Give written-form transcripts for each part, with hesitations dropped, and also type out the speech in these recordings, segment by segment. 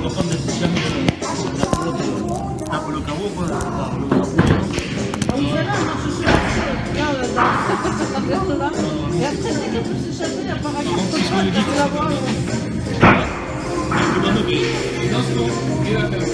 comprendre de si jamais tape le carreau, quoi. Oui, c'est là, marche sur la regarde là. Et après, dès qu'elle peut s'échapper, il y a pas Par contre, si je me le dis, la voir. je demande, mais non, c'est bon. Il va faire.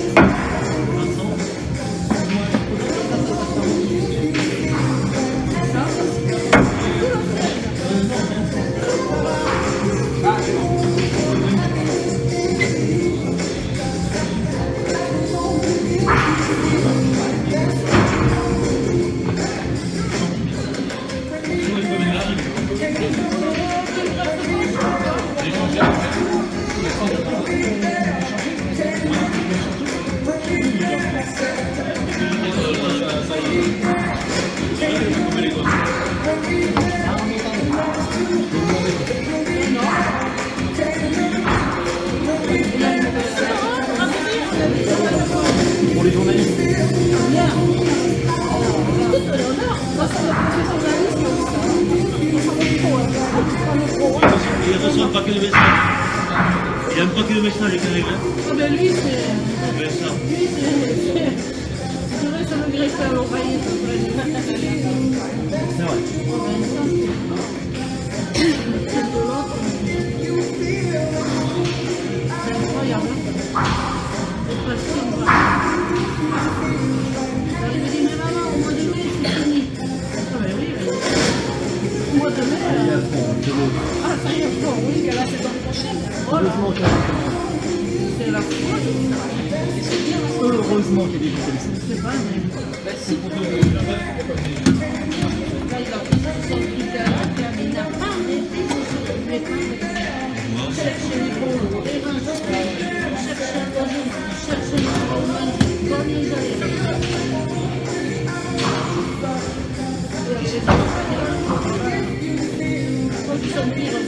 Pour les journalistes. Il reçoit un paquet de messages. Il y a un paquet de messages avec un règle. Ah ben lui, c'est... Ouais, ça. Lui, c'est... Je dirais que ça me greffe à l'oreille. C'est vrai. C'est incroyable. C'est facile. Il me dit, mais maman, au mois de mai, c'est fini. Ah ben oui, mais... Au mois de mai... Ah, ça y est, bon, oui, qu'elle a fait l'année prochaine. Voilà. C'est la fraude. Heureusement qu'il y a des gens comme ça. Je sais pas, mais... Là, il a fait son critère, mais il n'a pas arrêté de se occuper. Chercher les bons, les reins, chercher le logement, chercher le logement, comme ils allaient. Et c'est ça, quand ils sont pires.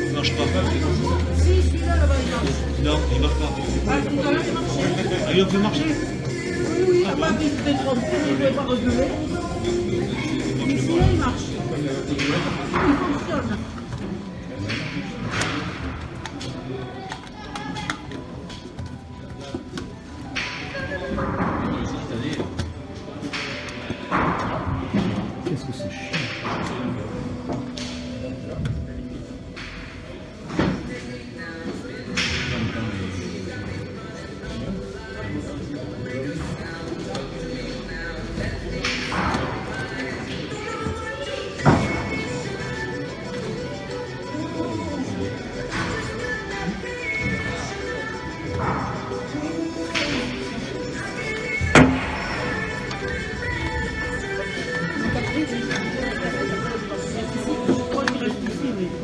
Il marche pas. Si, celui-là, là-bas, il marche. Non, il marche pas. Ah, tout à l'heure, il marchait. Ah, il a fait marcher. Oui, oui, il n'a pas vu très trompé, mais il ne pouvait pas reculer. Mais celui-là, il marche. Il fonctionne. Qu'est-ce que c'est chiant.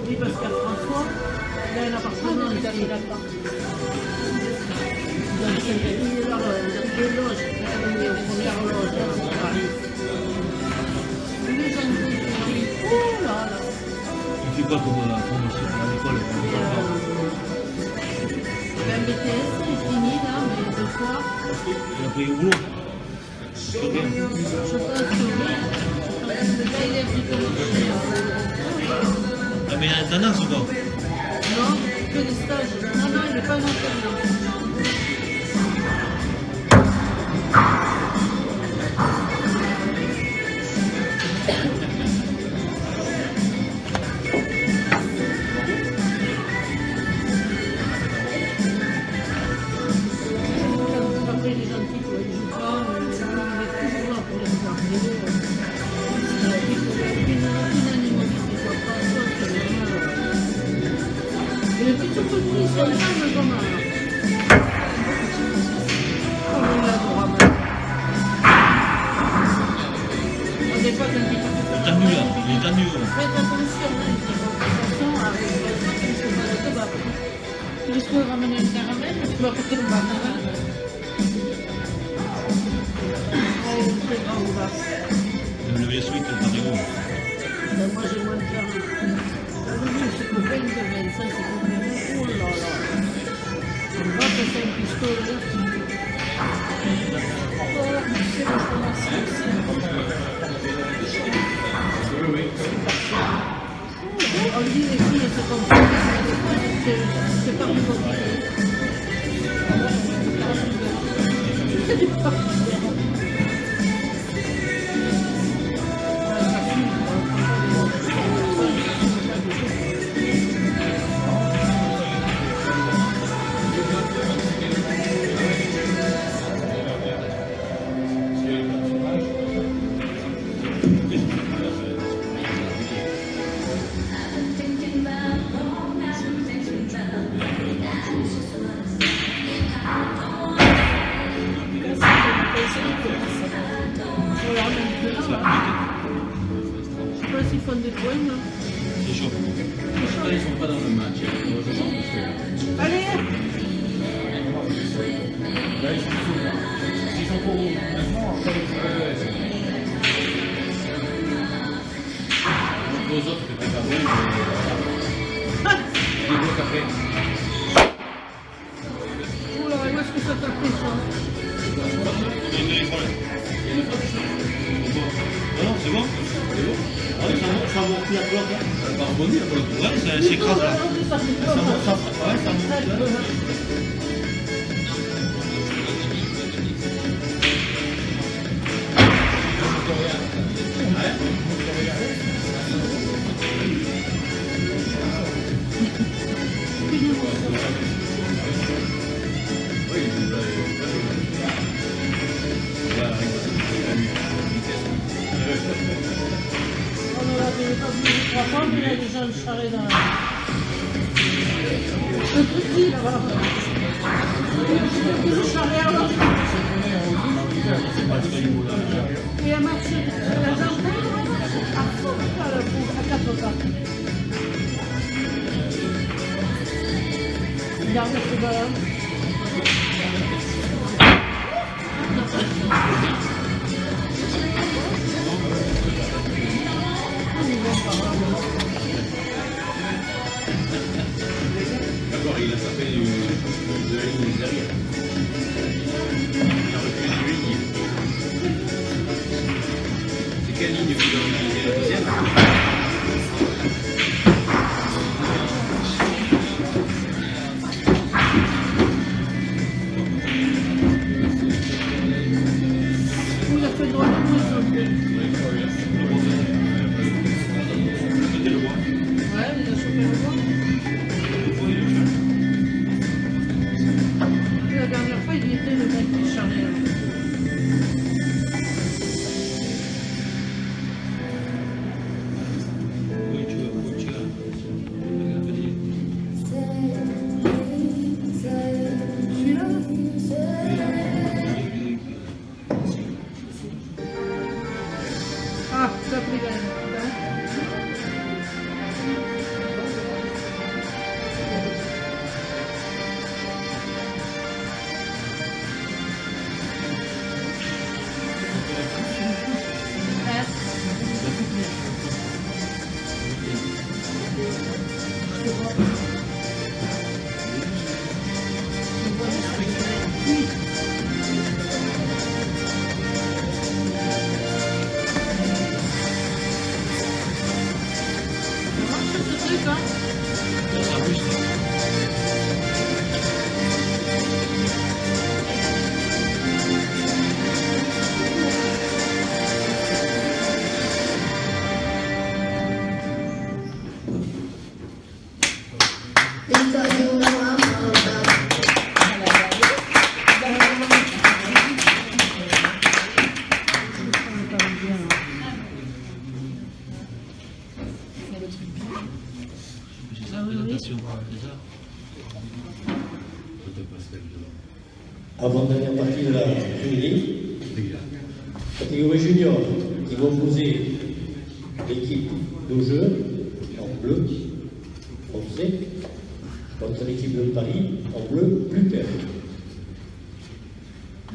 Oui, parce qu'à François, il a un appartement, il a pas. Donc, il est là, deux loges, il a donné aux premières loges, là, c'est Paris. Les gens qui oh là là. Il fait quoi comme formation à l'école? Il a un BTS, il est fini là, mais deux fois. Il a pris au boulot. C'est bien. Je pense que oui. Le gars, il est pris comme Ah, mais il y a un tendance ou pas? non, il fait des stages. Non, non, il n'est pas en alternance. Après, les gentils, quoi, ils jouent pas, il est toujours là pour les faire plaider. Une animalité, quoi, pas ça, c'est normal. Et les petits petits, ils sont calmes comme un. Comme il est adorable. Des fois, quand il Il est tendu là, il est tendu. faites attention, hein, attention avec ça, tu ne sais pas le tabac. Tu risques de ramener une caramel, mais tu vas porter le banana. Oh, c'est grand, on va. Le les suites de Tarigo. Ben, moi j'ai moins de temps. C'est copain de 25, c'est copain. Oh là là. On va passer un pistolet. Oh, c'est bon, je commence aussi. On dit les filles, c'est comme ça. C'est pas plus compliqué. Des points, c'est chaud. Ils ne sont pas dans le match. allez! Là, ils sont sous. S'ils sont pour vous, maintenant, après, aux autres, c'était pas bon. Ils débloquent après. Oula, où est-ce que ça t'a pris ça? Non, c'est bon? C'est bon? Ça monte la bloc. Ça va rebondir, la bloc. Ouais, ça s'écrase là. Ouais, ça monte. Il a déjà le charret dans la... Le petit là-bas. Le charret là. Et a marché. La jambe à fond, à 4 pas. Regarde ce ballon. D'accord, il a tapé de la ligne derrière. Il a reculé d'une ligne. C'est quelle ligne qui doit utiliser la deuxième? Il a fait droit de nous, C'était le bois. ouais, il a chopé le bois. La dernière fois, il était le mec qui charriait là. Oui, tu as. Ah, t'as pris la hein? Avant-dernière partie de la féminine, catégorie junior, qui vont poser l'équipe d'Augeux en bleu foncé contre l'équipe de Paris en bleu plus clair.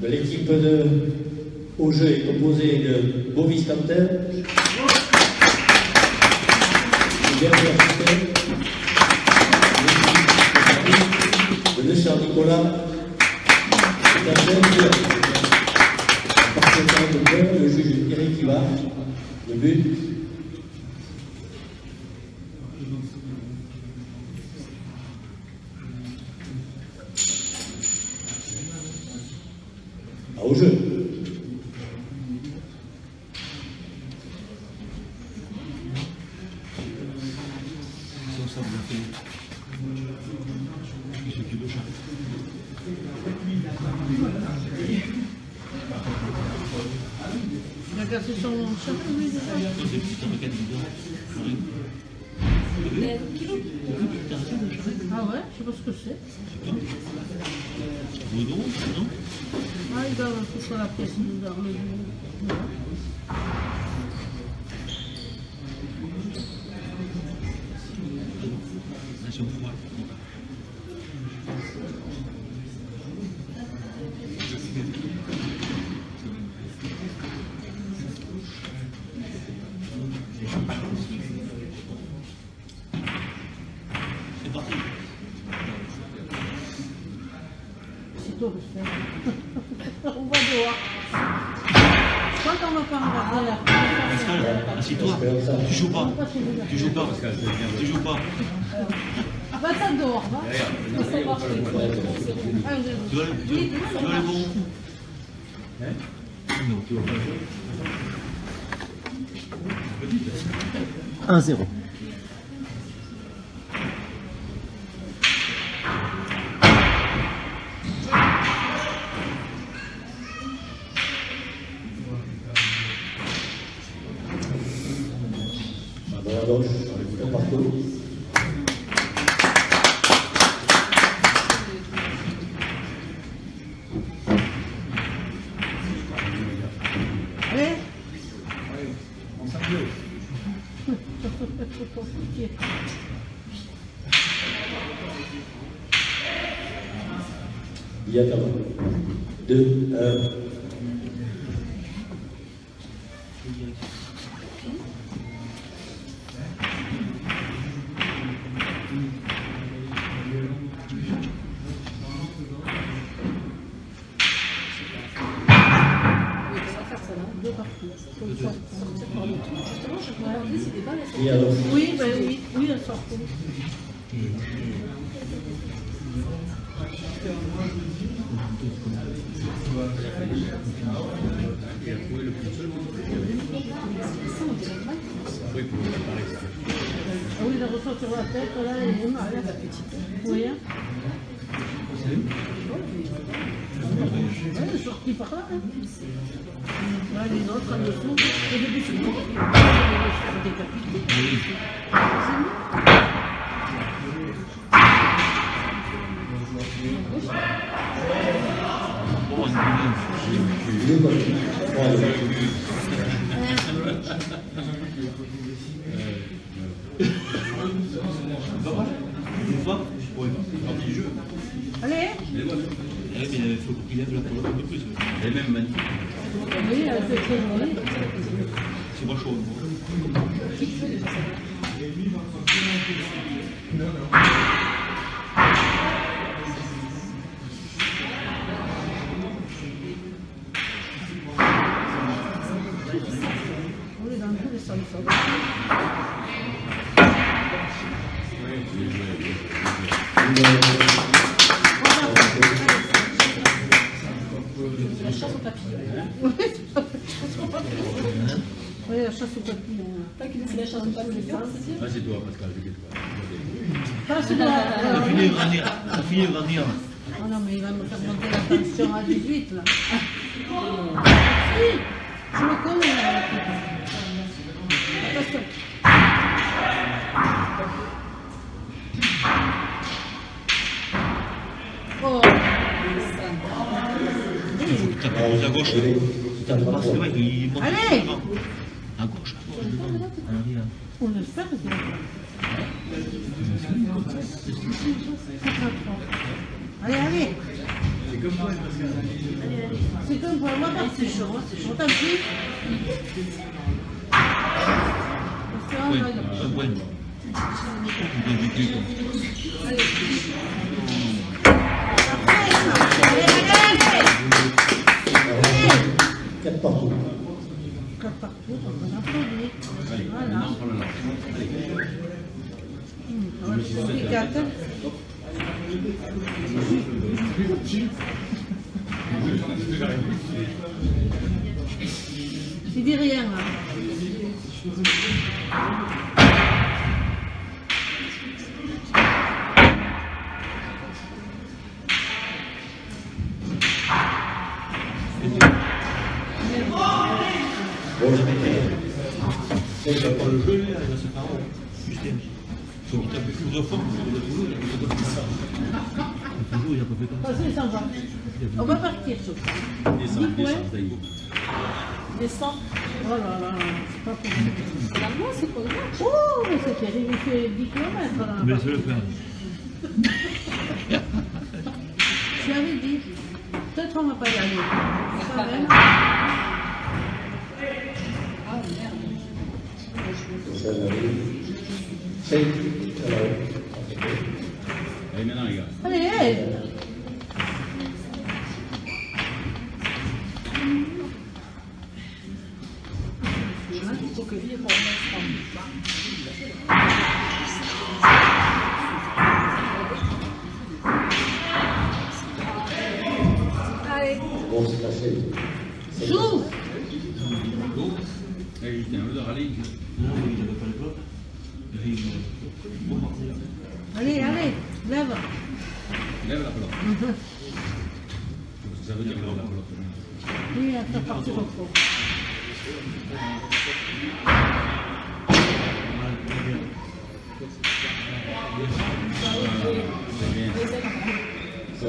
De l'équipe de au jeu est composé de Bovis Cantin, Bernard Coutin, de Nessar Nicolas, et un jeune joueur. À partir de 42 points, le juge Eric Ivar, le but. Au jeu. Il a cassé son chapeau, lui, c'est ça? Ah ouais, je sais pas ce que c'est. Ah, il doit toucher la pièce dans le dos. C'est tôt, parce que on va dehors. Je crois qu'on va pas regarder la Pascal, assieds-toi. Tu joues pas. Tu joues pas, Pascal. Tu joues pas. Va-t'en dehors, va. Tu vas le bon. Non, tu vas pas jouer. 1-0. Dans la gauche, partout. Allez. On s'amuse. C'est compliqué. Il y a 2, 1. Et alors, Oui, ben oui, oui, elle sort. Il a trouvé le plus seul. Oui, pour préparer ça. Ah oui, il ressort sur la tête, là, elle est mal, la petite. Oui, hein. Elle est sortie par là, hein. Là, les autres, elles le font. Au début, c'est bon. C'est décapité. deux côtés. Voilà. Une fois, ouais. Parti du jeu. Allez. Les voix. Mais il faut qu'il lève la colonne un peu plus. Elle est même magnifique. Oui, elle fait très jolie. C'est pas chaud. Oui, dans tous les sens. La chasse au papillon. Oui, la chasse au papillon. Pas qu'il c'est la chasse au papillon, c'est sûr. Ah, c'est toi, Pascal, t'inquiète pas. Ah, c'est On finit de grandir. On finit de grandir. Oh non, mais il va me faire monter la tension à 18 là. Si, je le connais là. Attention. Oh. Tu t'as à gauche. C'est un C'est rapport. vrai qu'il monte. Allez. À gauche. Allez, là. On espère que c'est allez, allez. C'est comme moi, Pascal. C'est comme pour moi, c'est chaud. On t'a pris. Oui, ouais. Quatre partout. Quatre partout, on va applaudir. Allez, Voilà. maintenant on prend le lance. Allez. Les quatre. Tu dis rien là. Bon, c'est Pour le jeu, là, il va se faire juste un. Il tape plus de forme, il a toujours, il a pas fait ça. Toujours, il a pas fait comme ça. Vas-y, s'en va. On va partir sur ça. Descends, descends, Daï. Descends. Oh là là, c'est pas possible. Finalement, c'est pas grave. Oh, mais c'est qu'il il fait 10 km là. Mais je vais le faire. Tu avais dit. Peut-être on va pas y aller. Ça va, non? ça j'arrive. C'est alors. Allez, maintenant, les gars. Allez, allez. Il faut que vive pour l'instant. Allez. Bon, c'est passé. Joue. Allez, j'étais un peu de rallye. Non, il n'avait pas le bloc. Allez, allez, lève. Lève la pelote. Ça veut dire lève la pelote. Oui, à faire partir au fond. C'est bien.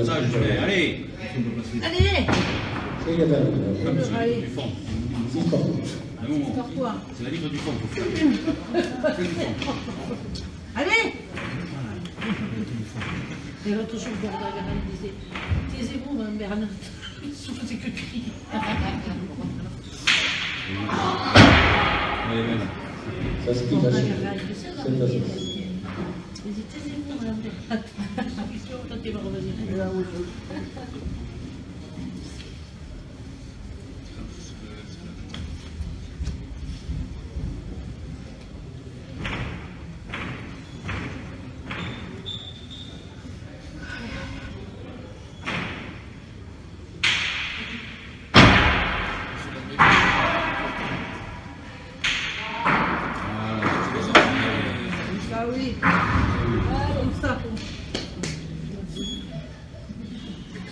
Ça, je fais. Allez. Allez. C'est Gabin. Comme ça, Allez. du fond. Six partout. Ah non, Pourquoi? c'est la livre du fond. Que du fond. Allez. Et là, toujours Bernard Bernard disait, taisez-vous, Mme Bernard. Je faisais que crier. Allez, maintenant. Ça se Bernard passe. Bernard, je sais, C'est il passé. disait, taisez-vous, Mme Bernard. Quand il va revenir. Ah oui. Comme ça.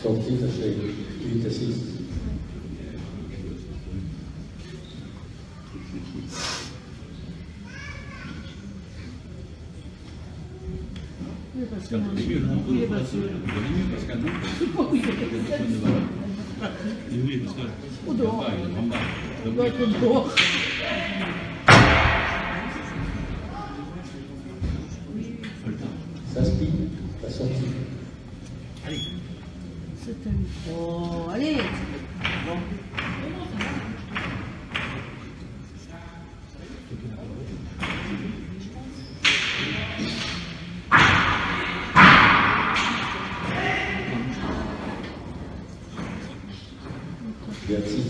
Sortie, ça fait 8 à 6. Oui, parce que Pascal, t'es mieux, non? il est pas sûr. Il est mieux, Pascal, non? Oui, Et oui, parce que. au dehors. Il est en bas. Il doit être au dehors. Ça se pique, la sortie. C'est un... Oh, allez. Il y a 6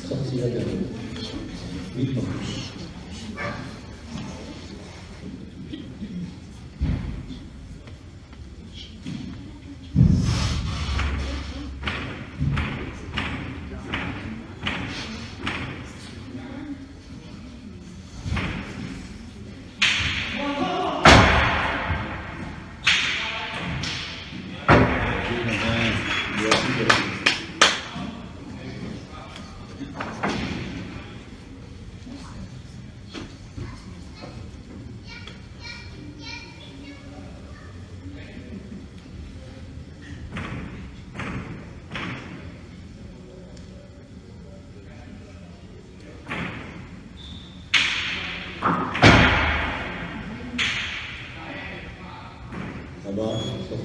sortie la dernière. 8 partout.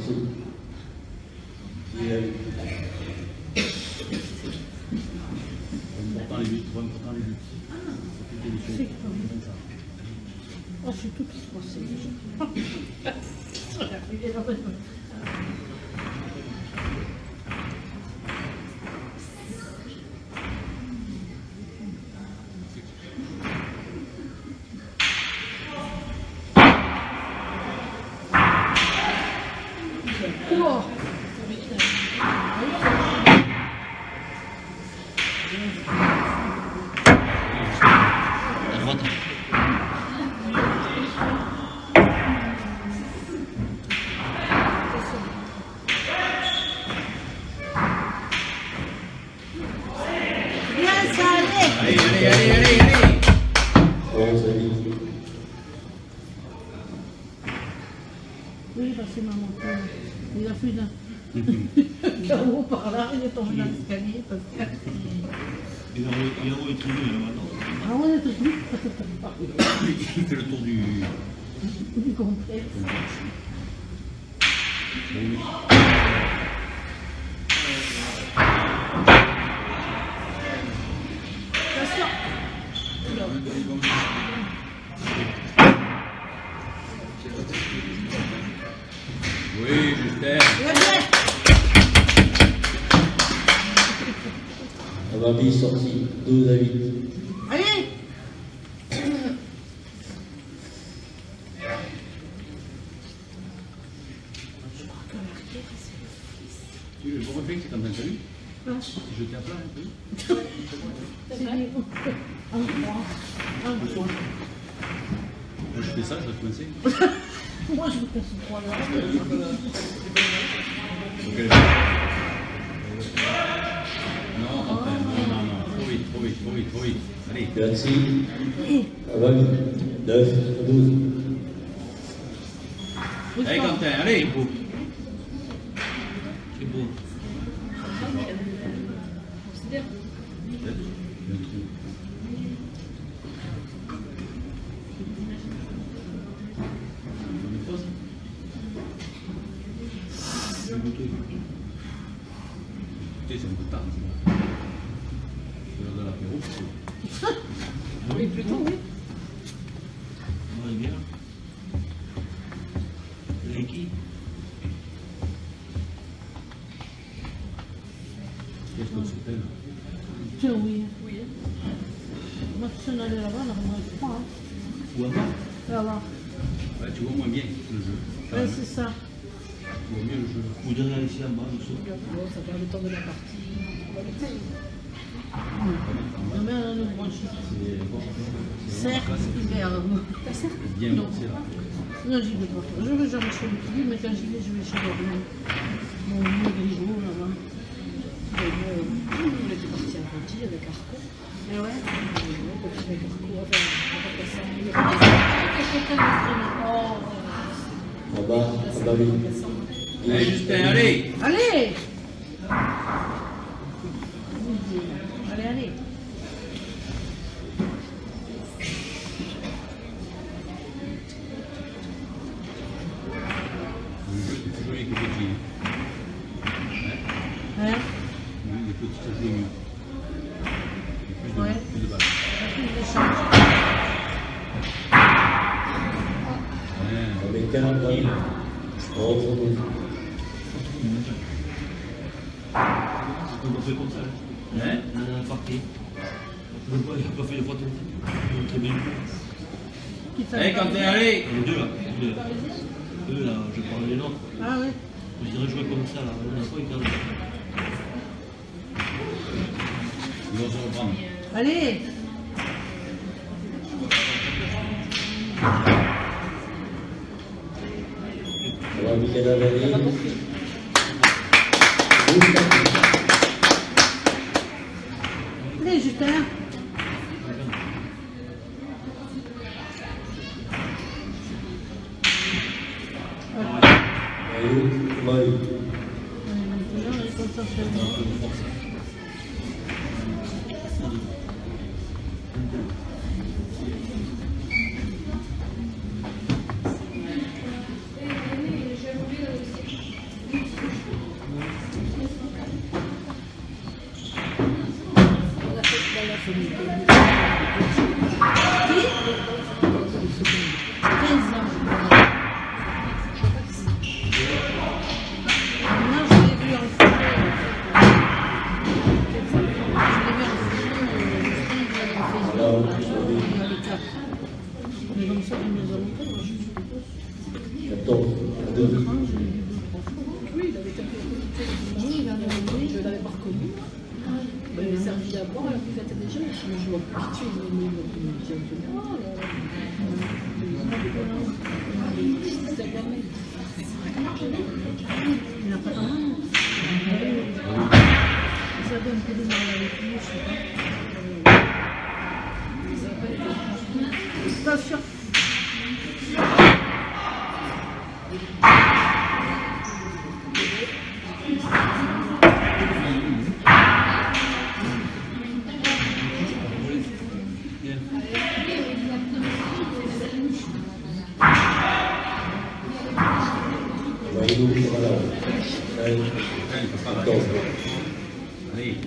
dessous. Important les buts, important les buts. C'est comme ça. Oh, je suis toute froissée. Oh. À droite. Bien, ça allait. Allez. 11 à 8. Oui, parce que maman, il a fait d'un carreau par là, il est tombé dans l'escalier parce que... Il a envoyé tout nu là maintenant. Ah, on est tous vite. Il fait le tour du... Du complexe. Attention. Oui, Justin. Il va bien. Amabi sorti 12 à 8. Allez. Tu veux le bon réflexe, c'est quand même salut. Non. Je tiens plat un peu. C'est dit. En croix. Moi, je fais ça, je reste coincé. Moi, je me casse le croix là. Non, enfin, non. Trop vite. Allez. Merci. Amabi 9 à 12. Allez, Quentin, allez. C'est beau. Écoutez, c'est un peu tard. C'est l'heure de l'apéro. Oui, plutôt, oui. On va bien. Avec qui? Qu'est-ce qu'on se peine? Tiens, oui. Moi, si on allait là-bas, on aurait moins froid. Ou avant? Là-bas. Ouais, tu vois moins bien le jeu. Ouais, c'est ça. Tu vois mieux le jeu. Ou derrière ici en bas, dessous. Ça perd le temps de la partie. Ma mère, elle nous branche. C'est bon. Cercle, hiver. C'est bien, c'est là. Non, j'y vais pas. Je vais jamais chez le petit, mais quand j'y vais, je vais chez Gordon. Mon vieux Grigot, là-bas. On était parti à Conti avec Arco. Et ouais. On était avec Arco. Enfin, on va passer Oh, Amabi. Allez, Justin, allez. allez. Allez. Le jeu, c'est plus joli que le petit. Hein? Oui, les petits, ça joue mieux. Ouais. Plus de balles. Plus d'échange. Avec 15 à 11 à 12. On fait comme ça. Hein? On a un parquet. Il n'a pas fait les fois tout. Très bien. Allez, Quentin, allez. Les deux là. Eux là, je parle des nôtres. Ah ouais. Je dirais jouer comme ça là. On n'a pas une carte. Ils vont se reprendre. Allez. Amabi Canaveri. 12 à 8. Allez, Justin. Maïou, Maïou. Maintenant, il est concentré. fait des 15 ans. Moi, je l'ai vu en photo. Mais comme ça, il nous a montré. 14, 2. Oui, il avait tapé je ne l'avais pas reconnu. Il avait servi à boire alors qu'il était déjà. Sinon, je vois plus qui tu es. Il n'a pas de main. Ça donne un peu de mal avec lui, je sais pas. Attention. Allez.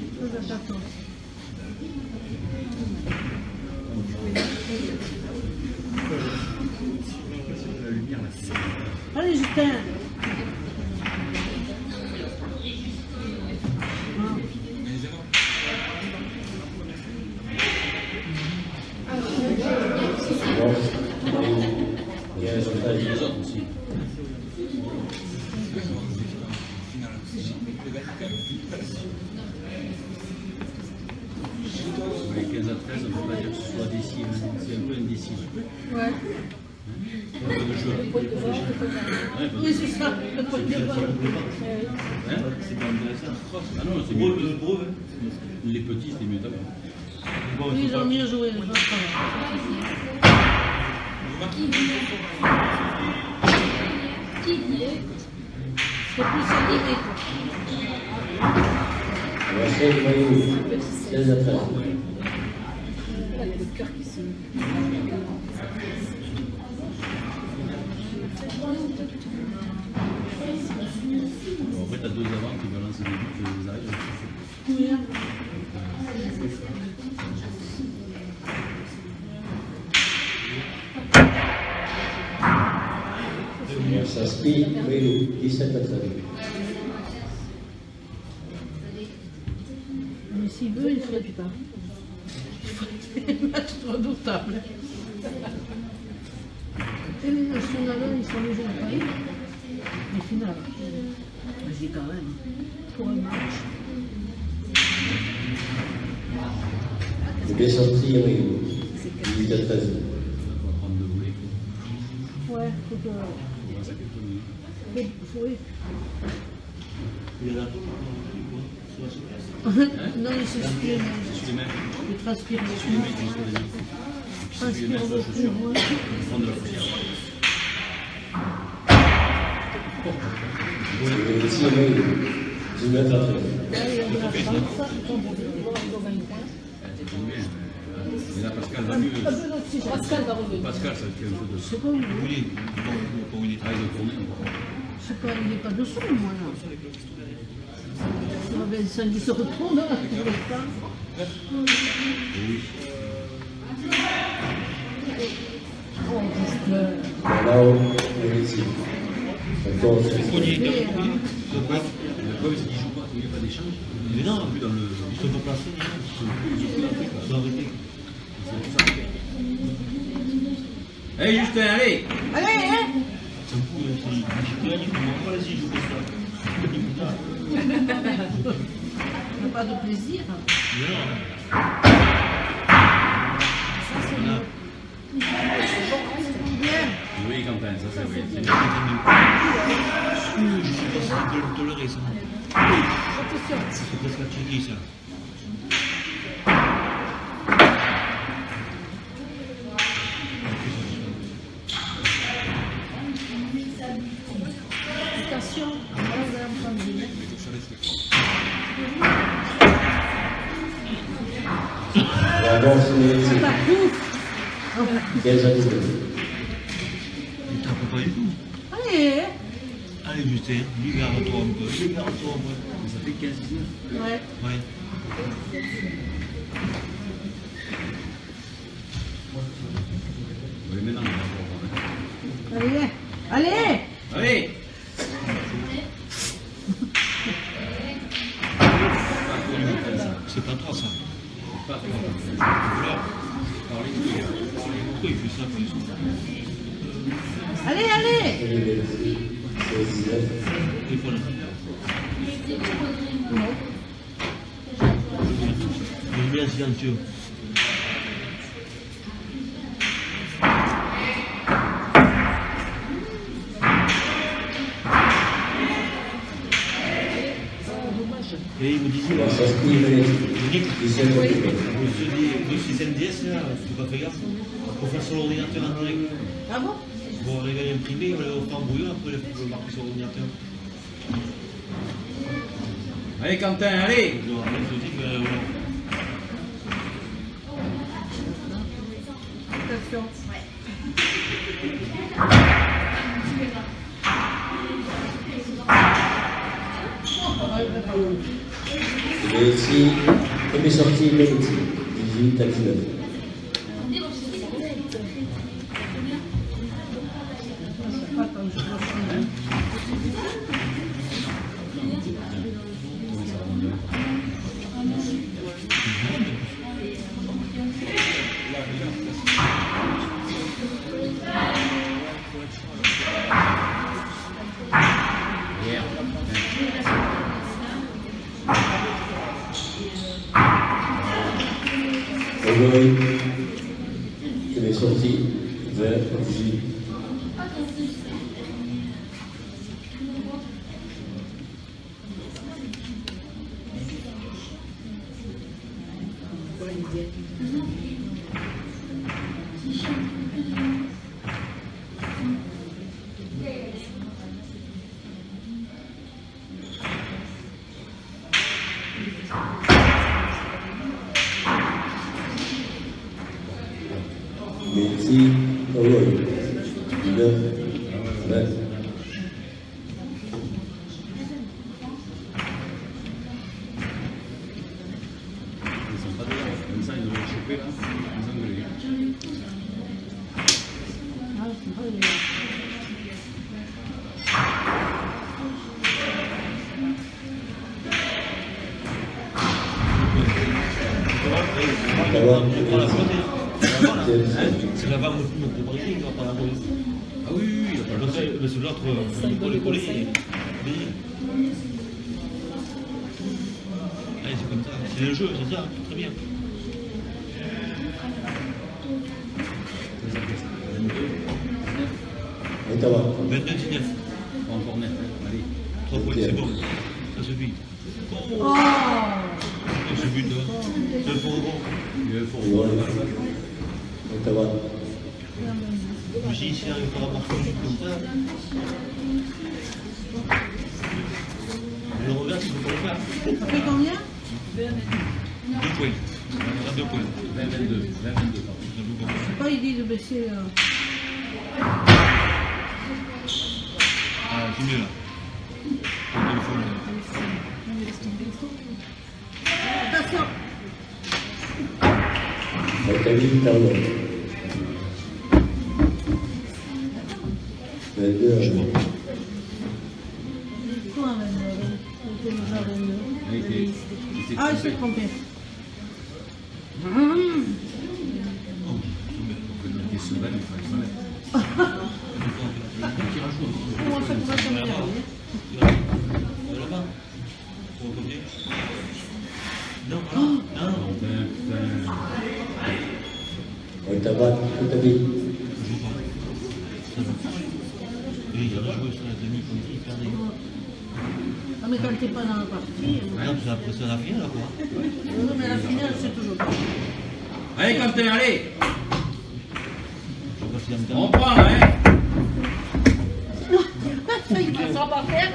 Allez, Justin. Les autres aussi. Sur les 15 à 13, on ne peut pas dire que ce soit décis, c'est un peu indécis. Ouais. Oui, c'est ça. Le point de vente. C'est pas intéressant. Ah non, c'est mieux. Les petits, c'est mieux d'abord. Oui, ils ont mieux joué. C'est plus animé. La chaîne Maillot, 16 à 13. Là, il y a le cœur qui se. Bon, après, t'as deux avant qui balancent des buts, ils arrivent. Oui. Ça speed Maillot, 17 à 13. Mais s'il veut, il ferait du pas. Un match redoutable. Et les nationales, ils sont les jours de Paris. Les finales. Vas-y quand même. Pour un match. Le bien sorti Maillot, 18 à 13. On va prendre le volet. Ouais, faut que. Oui. Il est là. Non, il s'exprime. Sur les mêmes. Il transpire Sur les mêmes, sur les mêmes. Transpire beaucoup. Prendre de la poussière. Le 6 Maillot, 19 à 13. Là, il y a de la France, ils sont pour Et là, Pascal va mieux. Pascal va revenir. Pascal, ça va être quelque chose de. je sais pas où il est. Oui, pour une Ah, il doit tourner. Je sais pas, il n'est pas dessous, moi, là. Vincent, il se retourne, là. Il fait ça. Oui. Oh, qu'est-ce que... Là-haut, le 6. 14 à 13. Le problème, c'est qu'il joue pas, il n'y a pas d'échange. Mais non, Plus dans le. ils ne sont pas placés. Ils sont arrêtés. Allez, Justin, allez! Allez, hein. Ça me fout, il ne comprend pas les jouer ça. On n'a pas de plaisir. Bien. Oui, Quentin, ça c'est vrai. Je suis pas sûr de le tolérer, ça. C'est presque à checker, ça. Attention, on va en prendre une. La avance le 6. Ça coupe. 15 à 19. Il tape pas du tout. Allez. Allez, Justin, libère-toi un peu. Libère-toi un peu. Ça fait 15-19. Ouais. Ouais. C'est pas toi, ça. Pas trop. Voilà. Par les couilles. Pourquoi il fait ça comme ça? Allez, allez. Il faut le... Non. Je mets un silencieux. Et il me disait, Ça s'inscrit Nick, du ciel de le 6MDS, là, tu pas fait gaffe, pour faire sur l'ordinateur en direct. Ah bon? Bon, on va l'imprimer, on va le faire en brouillon, après on va le marquer sur l'ordinateur. Allez, Quentin, allez. Je leur ai dit que, voilà. Attention. Et ici, premier sorti, Mehdi, 18 à 19. Aujourd'hui, premier sorti, vers 18. Merci, Paul. 19, 20. Ils sont pas dedans. Comme ça, ils devraient le choper là. Ils ont gueulé. Ah, c'est pas les... Ça va? Je prends la faute, c'est la vanne de briquet, il va pas la voler. Ah oui, oui, il n'y a pas le temps. Mais c'est l'autre, il faut les coller. Allez, c'est comme ça. C'est le jeu, c'est ça, très bien. 22, Et ça va? 22-19. pas encore net. Allez. 3 points, c'est bon. Ça suffit. Oh! Ce but là. C'est le faux rebond. Il faut Et voilà. Et ça va? Je me suis dit, si on peut avoir un but comme ça. Je le regarde, il ne faut pas le faire. Ça fait combien? 2 points. À 2 points. 20, 22. 20, 22, pardon. C'est pas idée de baisser... Ah, c'est mieux là. Le téléphone, là. Attention! Nathalie Tarlon. 22 à 20. Toi, ah, je suis trompé. Il se lève, il faut être malade. Comment ça pourrait tomber là? Là-bas. Pour combien? Non, non. Et ça va? Tout à fait. Je joue pas. Et il a joué sur la demi comme ça, il perdait. Ah, mais quand t'es pas dans la partie... Non, c'est après ça la finale, quoi. Non, mais la finale, c'est toujours pas. Allez, Quentin, allez. Je sais pas si elle me On perd. prend, hein. Il passera par terre.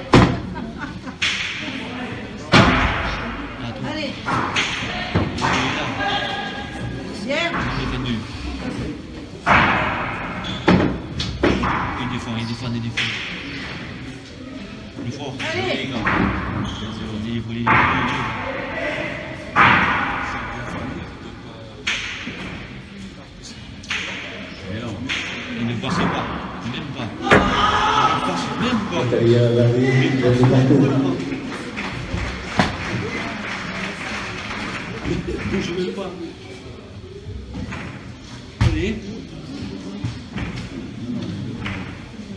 Ah, toi. Allez, Il est là. bien. Il est défendu. Il défend. Plus fort. Allez. Les gars. Il voulait. Il ne passe pas. Même pas. Il ne passe même pas. Nathalie Larry, 22 partout. Bouge même pas. Allez.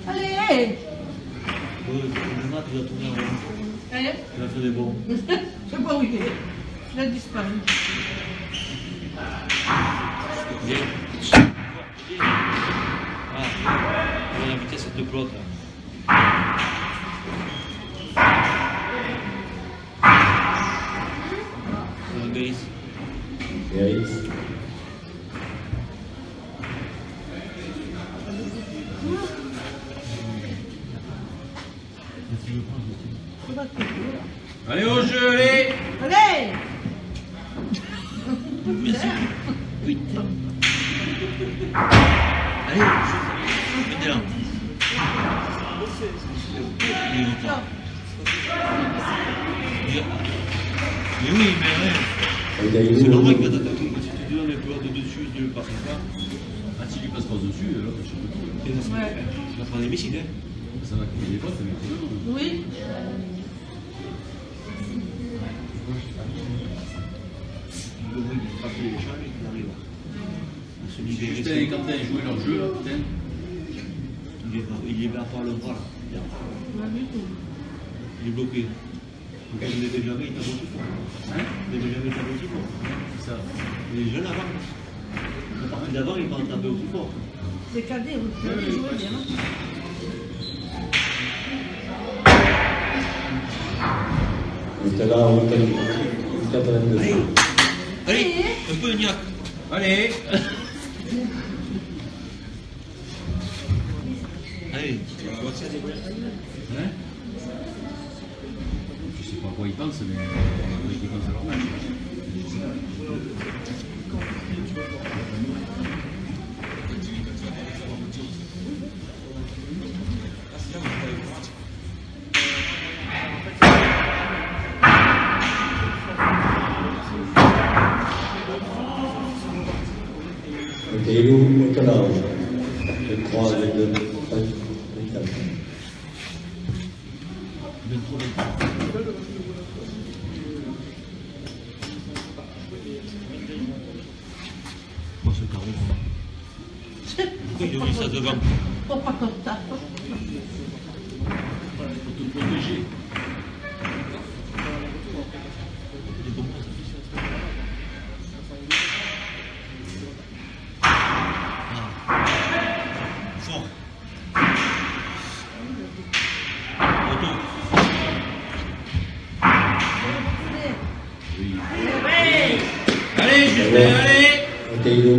Allez! Maintenant, tu vas tourner en rond. Allez! Tu vas faire des bons. Je sais pas où il est. Il a disparu. Viens. Ah, la vitesse de plot là. Base. Mérite. Allez au jeu, allez! Allez! Merci. Putain. Allez, mettez là. Il est longtemps. Mais oui, mais ouais. C'est normal que tu attaques. Si tu donnes les plots de dessus, tu ne passes pas. Ah, si tu passes pas dessus, alors je sais pas tout. Ouais. Tu vas prendre des missiles, hein. Ça va couper des potes, mais Oui. Le mec, il frappe les champs et il arrive à se libérer. putain, quand t'as joué leur jeu, là, putain. Il est là par le bras, là. Pas du tout. Il est bloqué. Donc, il n'était jamais, il t'a aussi fort. Hein? Il n'était jamais, il t'a aussi fort. C'est ça. Il est jeune avant. La partie d'avant, il va en taper aussi fort. C'est cadet, vous pouvez jouer bien. Il était là en 82. Allez, allez, un peu Ignac. Allez! Allez, tu vois que ça des brèves. Hein? Je sais pas à quoi ils pensent, mais ils pensent à leur match. Théo Motolau, le 3, le 2, le 4. Moi, ce carreau. Pourquoi il a mis ça devant? Faut pas comme ça. Pour te protéger. Il est bon, ça. Fort. Auto. Allez, Justin, allez! Théo,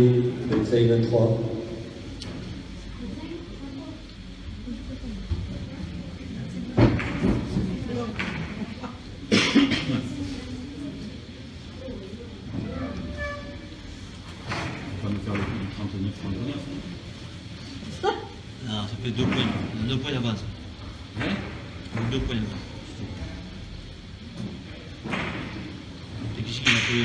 25-23. On va nous faire le coup du 39-39. Ah, ça fait 2 points. On a 2 points d'avance. Hein? On a 2 points d'avance. C'est qui qui m'a appelé?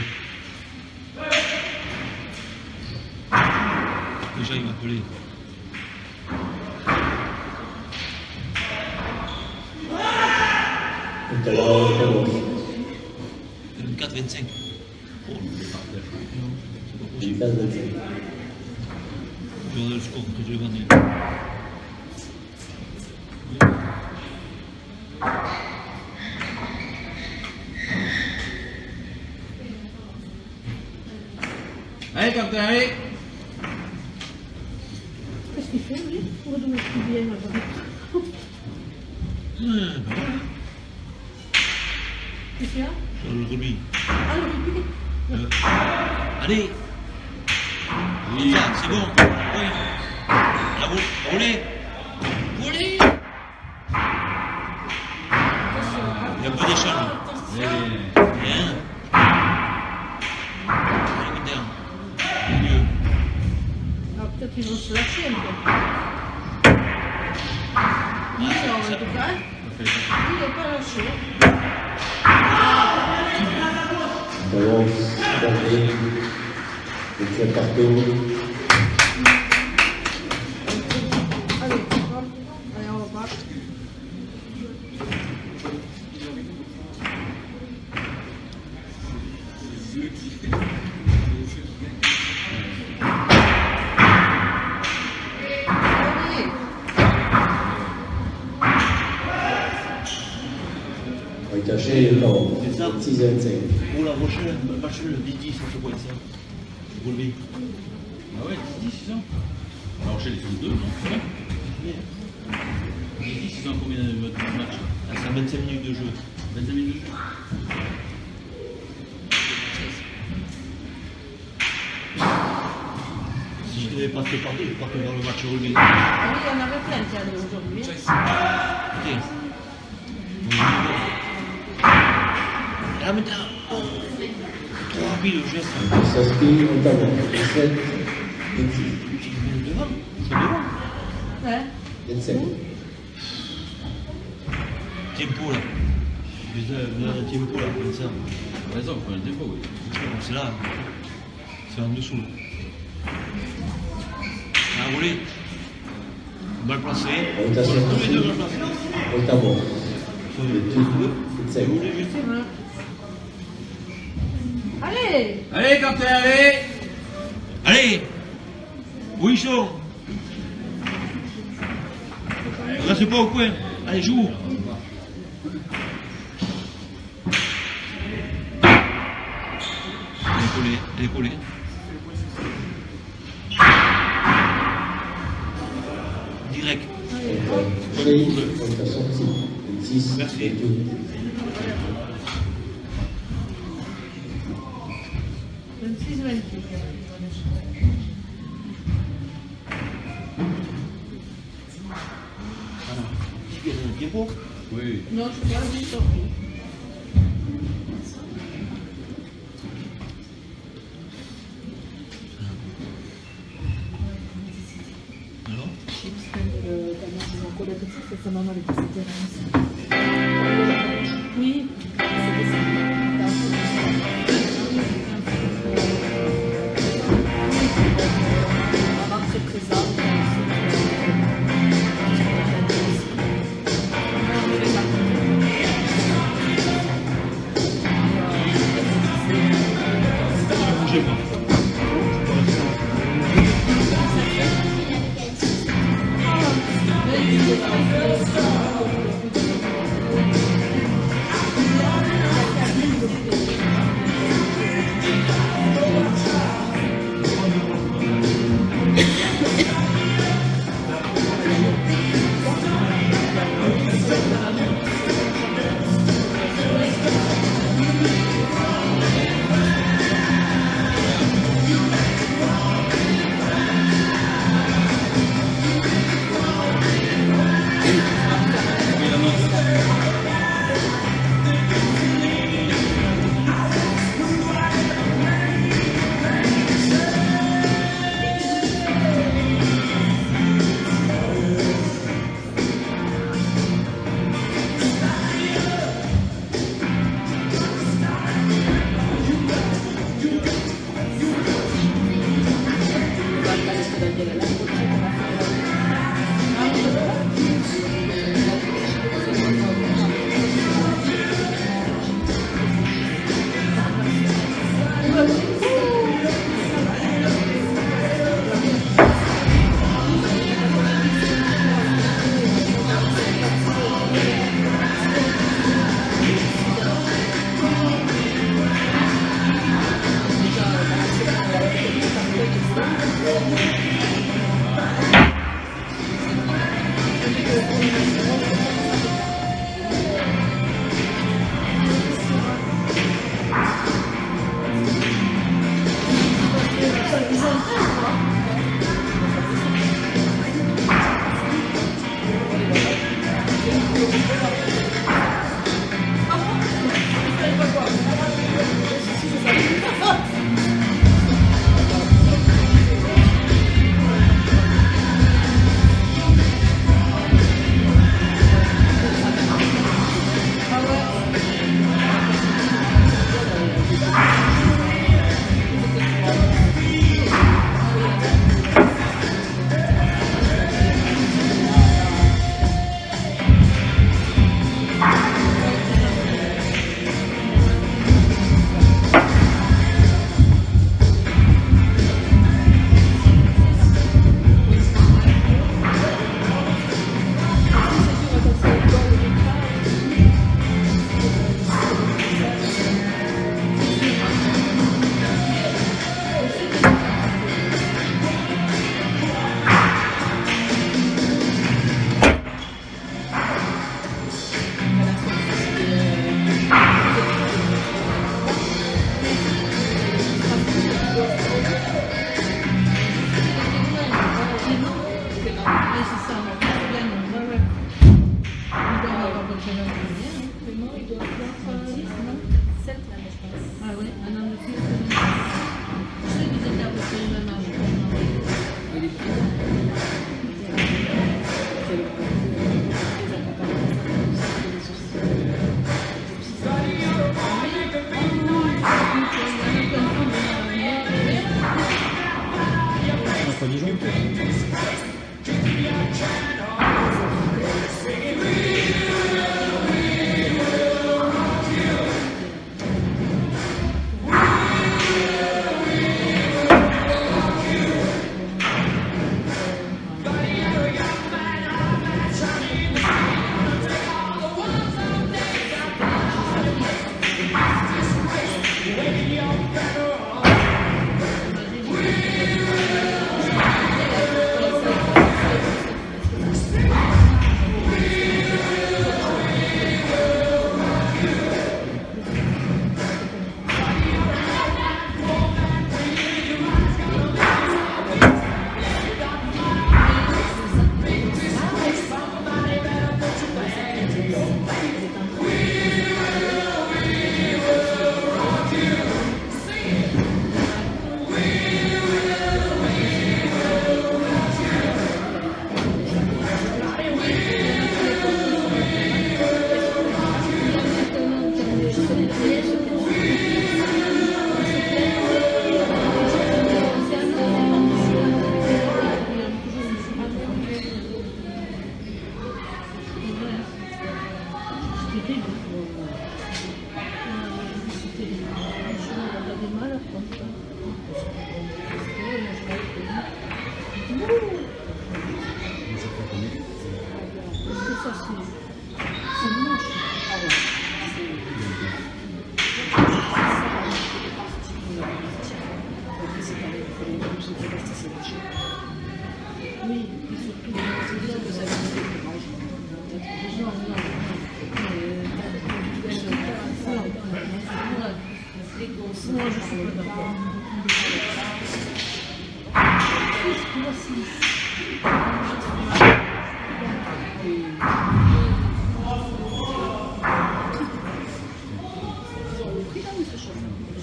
Déjà, il m'a appelé. Tout à l'heure, on commence. 24-25. Oh, c'est pas possible. 25. Je regarde le score que je vais gagner. Allez, Quentin, allez! Qu'est-ce qu'il fait, lui? Où est-ce qu'il vient là-bas? Ben voilà. Qu'est-ce qu'il y a? Sur le rugby. Ah, le rugby. Allez. Oui. Ça, c'est bon. Oui. La roulez. Roulez. Il y a un peu d'échange. Bien. Allez, Winter. Mieux. Ah, peut-être qu'ils vont se lâcher un peu. Lui, en tout cas, lui, il n'est pas lâché. Avance, dernier. Le tient partout. Allez, hop. Allez, on repart. Caché dans C'est ça. 6h25. Pour la Rochelle, match le 10-10, on se voit ça. Relevé. Ah ouais, 10 ans. Alors chez les 2, non? 10 ans, combien de matchs? Ah, c'est à 25 minutes de jeu. 25 minutes de jeu. Si je ne devais pas te parler, je partais vers le match relevé. Ah oui, il y en avait plein qui allaient aujourd'hui. Ok. Ah, mais t'as. Trop rapide le geste. S'inscrit Ottawa, 27, 26, Devant. C'est devant. Ouais. 27. Tempo là. Vous avez un tempo là, comme ça. Raison, on a le tempo, oui. C'est là. C'est en dessous. Ah, volé. Mal placé. Orientation Tous les deux mal placés. Ottawa, Sur les deux. 27. Vous voulez jeter? Allez. Allez, Quentin, allez! Allez! Où ils sont? Reste pas au coin. Allez, joue! Elle est collée. Direct. Orientation 26, Merci. 28. 26, 28. Il y a un tempo. Oui. Non, je suis pas du sorti. Alors? Sa maman elle était c'était Oui. maman très présente. Bougez pas.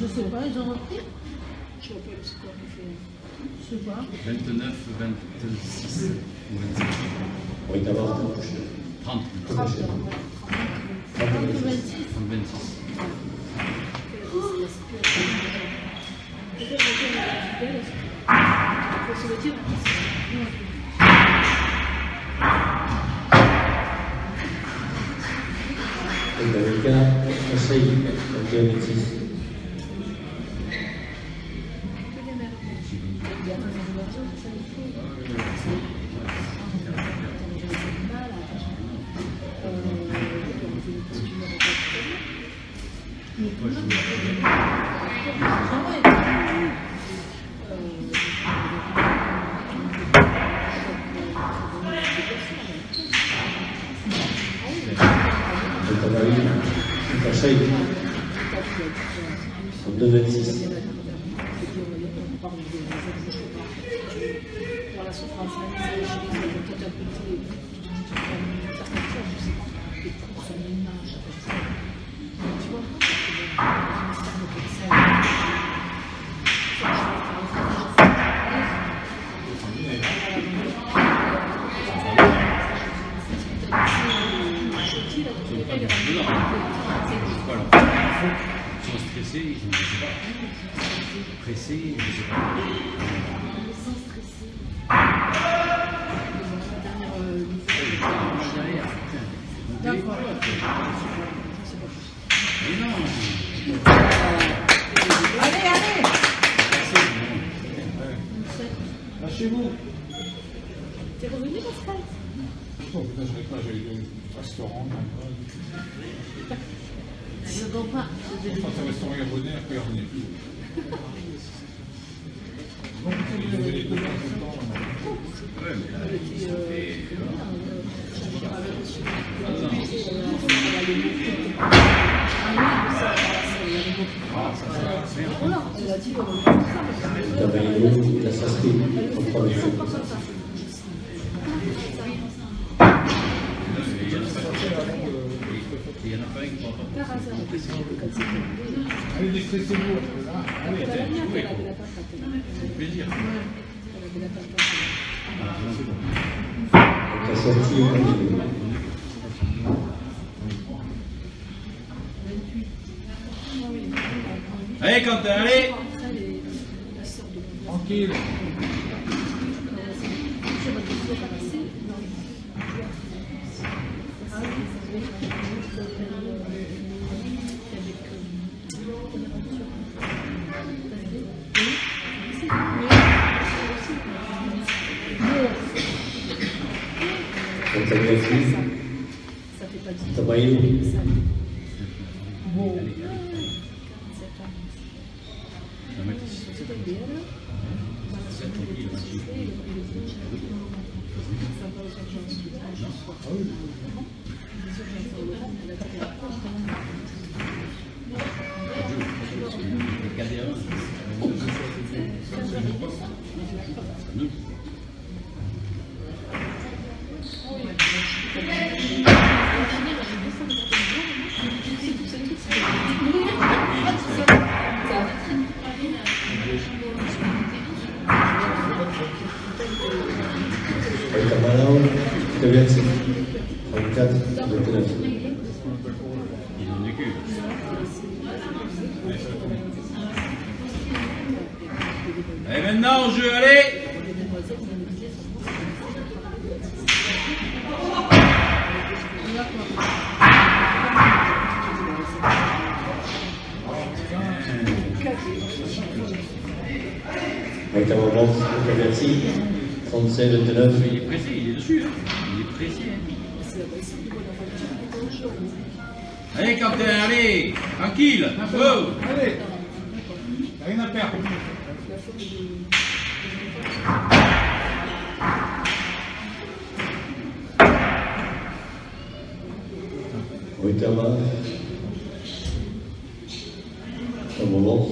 Je sais pas, ils ont repris. Je vois pas le score qu'on fait. Je sais pas. 29, 26 ou 27. On est d'abord 30. 30 ou 26. 30, 26. Faut se le dire. America, Conseil, 26. Conseil, 26. Pour la souffrance, même si je les ai peut-être à côté, certaines choses, je sais pas, les courses, les ménages, tu vois, je me sers de comme ça. Ils sont stressés, ils sont, je sais pas, pressés, je sais pas. D'accord. Mais non. Allez, allez. Lâchez-vous. T'es revenu, Pascal? Oh putain, je n'avais pas, j'ai eu un restaurant. Je comprends. Quand un restaurant est abonné, après il revenait plus. Donc, ils ont donné tout le temps. Ouais, mais là, ils sont fait. Elle a dit Tabaïno, la Sassi, contre le feu. Il y en a pas un qui va pas. Allez, déstressez-vous. Allez, jouez. C'est plaisir. La sortie est continue. Allez, Quentin, allez. tranquille. Ça fait pas 10 ans. Tabayo, Bon. Tabalao, Taversi, 34, 29. Il en est que. Allez, maintenant, au jeu, allez! Avec un moment, Taversi, 37, 29. Il est pressé, il est dessus, hein. Il est pressé, hein. Allez, Quentin, allez! Tranquille! Oh! Allez, rien à perdre. Oitama, un moment.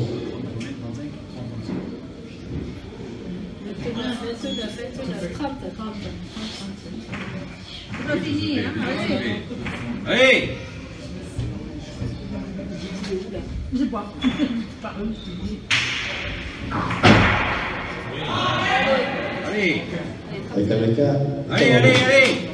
C'est pas fini, hein? Allez. Allez! Je sais pas. Par eux, Allez! Avec un écart. Allez, allez, allez!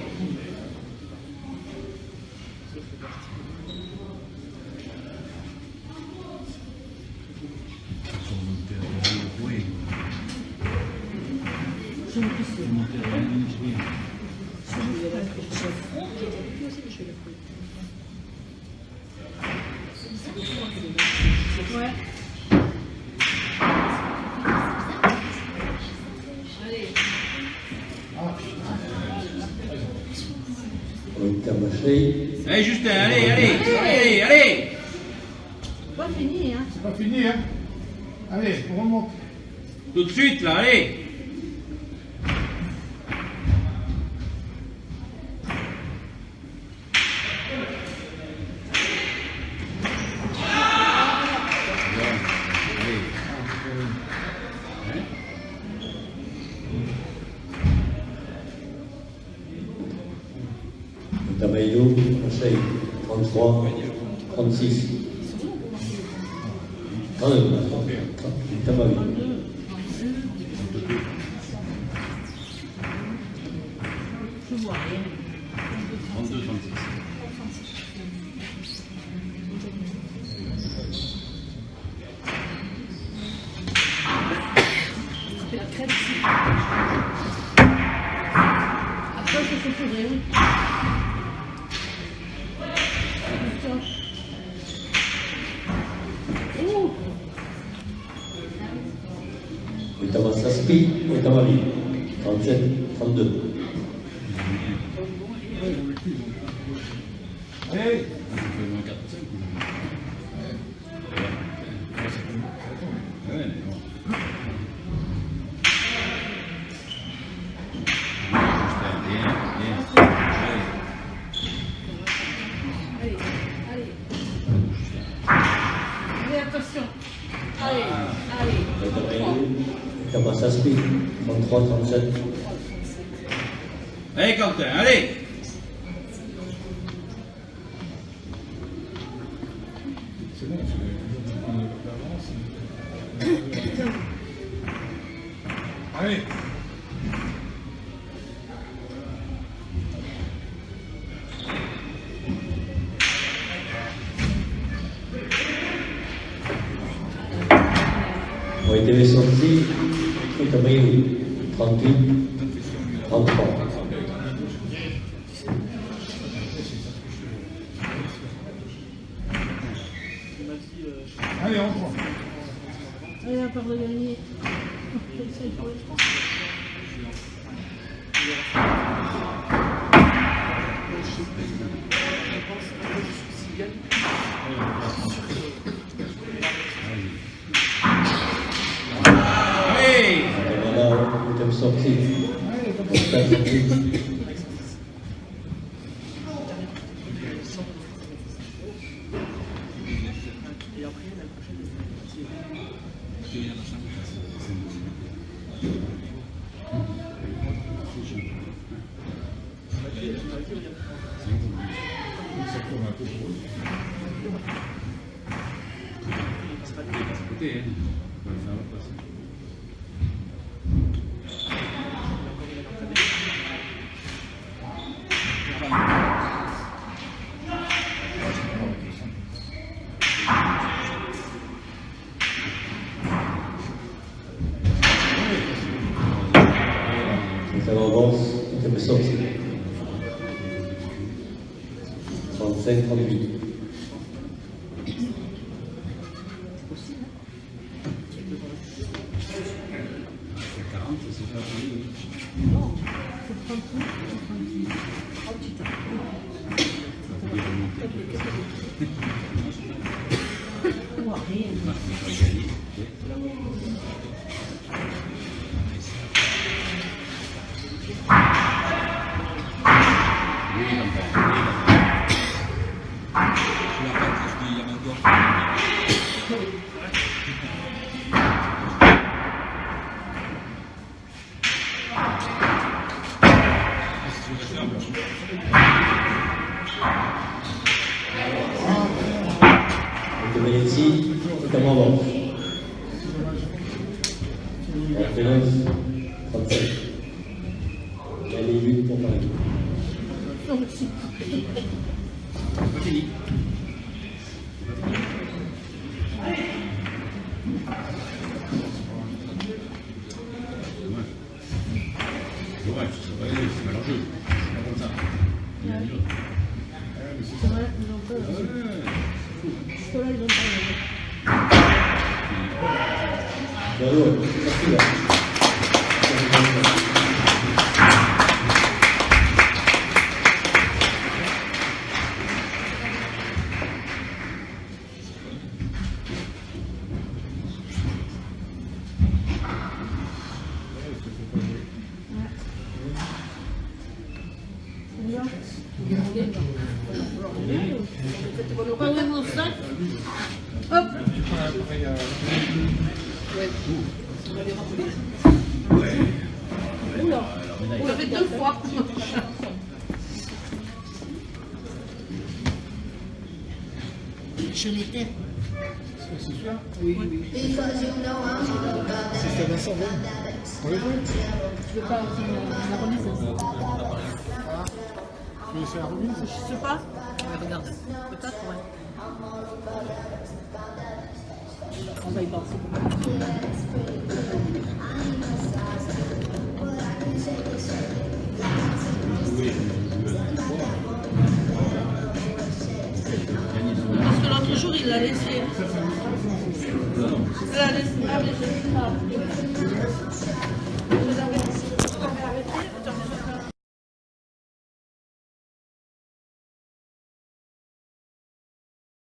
ouais. Oitama Shei, Allez, Justin, allez, allez! Allez, allez! Pas fini, hein? C'est pas fini, hein. Allez, on remonte. Tout de suite, là, allez! Tabayo, Shei, 33, 36. 39, Tabayo. Je vois rien. 32, 36. Après, je sais plus rien. Oitama Saspi, Oitama Li, 37, 32. Allez, Ouais, mais bon. Bien, bien. Allez, allez, Allez, attention. allez, allez. Tabayo, Oitama Saspi, 33, 37. Allez, Quentin, allez! c'est bon, on est pas avance. Allez. Oitama Santi, Oitama Yu, 38, 33. Allez, on prend. Allez, à part de gagner. Allez! Voilà, deuxième sortie. Deuxième sortie. Ça tourne un peu pour eux. Côté, hein. Ouais, ça va passer. Ça avance, deuxième sortie. 35, 38. C'est 40, c'est pas fini. Non, c'est 38, c'est 38. Oh putain. On voit rien. On va gagner. Oui, il l'emporte. Tu l'as pas dit, il y a encore. De Benetti, c'est en avance. 29, 37. Il y a les buts pour Paris. Pas fini. Dommage, c'est pas leur jeu. C'est pas comme ça. Il y a un autre. C'est vrai, ils ont pas. Parce que là, ils ont pas. Bravo, merci là. Pas vraiment ça. Hop. Après, il y a... Oula. On l'a fait 2 fois. Je l'étais. C'est sûr? Oui. C'est Vincent Vaughan. On le joue? Tu veux pas la remise? Tu veux faire la remise? Je sais pas. Ouais, regarde. Peut-être, ouais. On va y penser. Parce que l'autre jour, il l'a laissé. Il l'a laissé. Ah, mais je sais pas.